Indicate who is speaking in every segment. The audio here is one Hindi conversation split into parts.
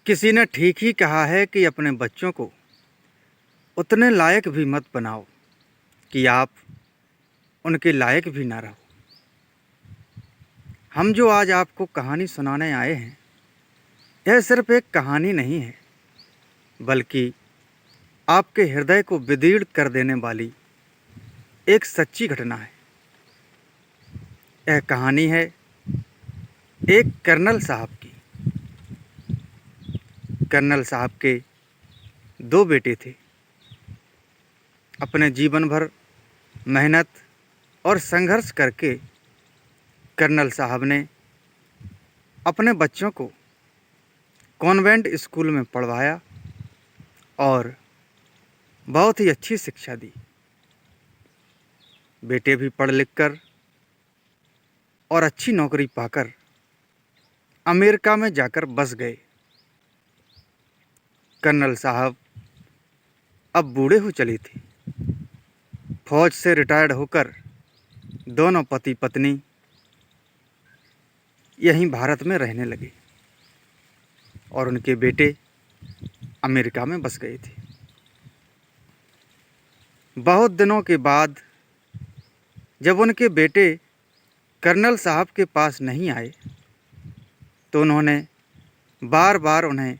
Speaker 1: किसी ने ठीक ही कहा है कि अपने बच्चों को उतने लायक भी मत बनाओ कि आप उनके लायक भी ना रहो। हम जो आज आपको कहानी सुनाने आए हैं, यह सिर्फ एक कहानी नहीं है, बल्कि आपके हृदय को विदीर्ण कर देने वाली एक सच्ची घटना है। यह कहानी है एक कर्नल साहब की। कर्नल साहब के दो बेटे थे। अपने जीवन भर मेहनत और संघर्ष करके कर्नल साहब ने अपने बच्चों को कॉन्वेंट स्कूल में पढ़वाया और बहुत ही अच्छी शिक्षा दी। बेटे भी पढ़ लिख कर और अच्छी नौकरी पाकर अमेरिका में जाकर बस गए। कर्नल साहब अब बूढ़े हो चली थी। फौज से रिटायर्ड होकर दोनों पति पत्नी यहीं भारत में रहने लगे और उनके बेटे अमेरिका में बस गए थे। बहुत दिनों के बाद जब उनके बेटे कर्नल साहब के पास नहीं आए तो उन्होंने बार बार उन्हें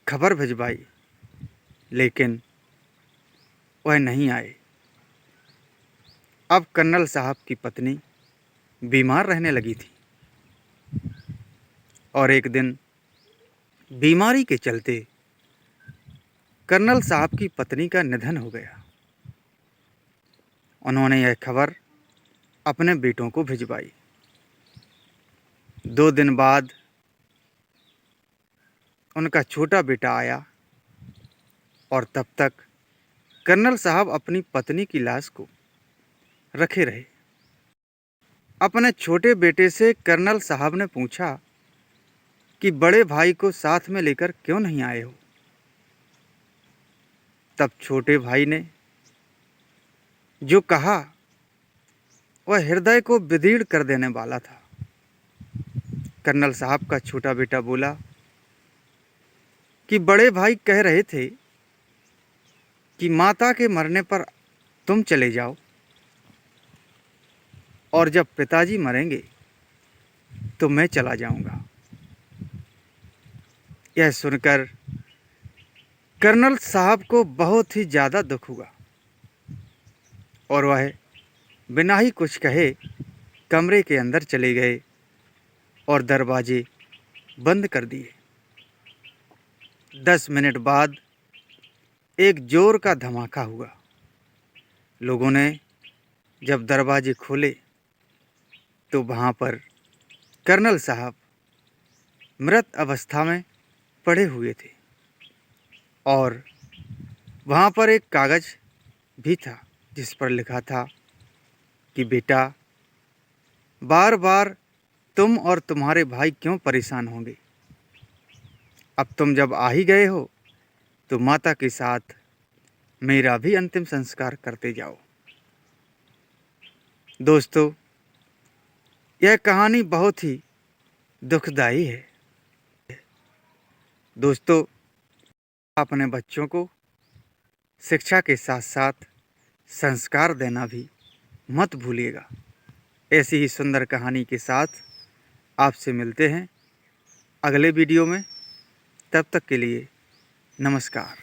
Speaker 1: खबर भिजवाई, लेकिन वह नहीं आए। अब कर्नल साहब की पत्नी बीमार रहने लगी थी और एक दिन बीमारी के चलते कर्नल साहब की पत्नी का निधन हो गया। उन्होंने यह खबर अपने बेटों को भिजवाई। 2 दिन बाद उनका छोटा बेटा आया और तब तक कर्नल साहब अपनी पत्नी की लाश को रखे रहे। अपने छोटे बेटे से कर्नल साहब ने पूछा कि बड़े भाई को साथ में लेकर क्यों नहीं आए हो। तब छोटे भाई ने जो कहा वह हृदय को विदीर्ण कर देने वाला था। कर्नल साहब का छोटा बेटा बोला कि बड़े भाई कह रहे थे कि माता के मरने पर तुम चले जाओ और जब पिताजी मरेंगे तो मैं चला जाऊंगा। यह सुनकर कर्नल साहब को बहुत ही ज़्यादा दुख हुआ और वह बिना ही कुछ कहे कमरे के अंदर चले गए और दरवाजे बंद कर दिए। 10 मिनट बाद एक जोर का धमाका हुआ। लोगों ने जब दरवाजे खोले तो वहाँ पर कर्नल साहब मृत अवस्था में पड़े हुए थे और वहाँ पर एक कागज़ भी था जिस पर लिखा था कि बेटा, बार बार तुम और तुम्हारे भाई क्यों परेशान होंगे। अब तुम जब आ ही गए हो तो माता के साथ मेरा भी अंतिम संस्कार करते जाओ। दोस्तों, यह कहानी बहुत ही दुखदाई है। दोस्तों, अपने बच्चों को शिक्षा के साथ साथ संस्कार देना भी मत भूलिएगा। ऐसी ही सुंदर कहानी के साथ आपसे मिलते हैं अगले वीडियो में। तब तक के लिए नमस्कार।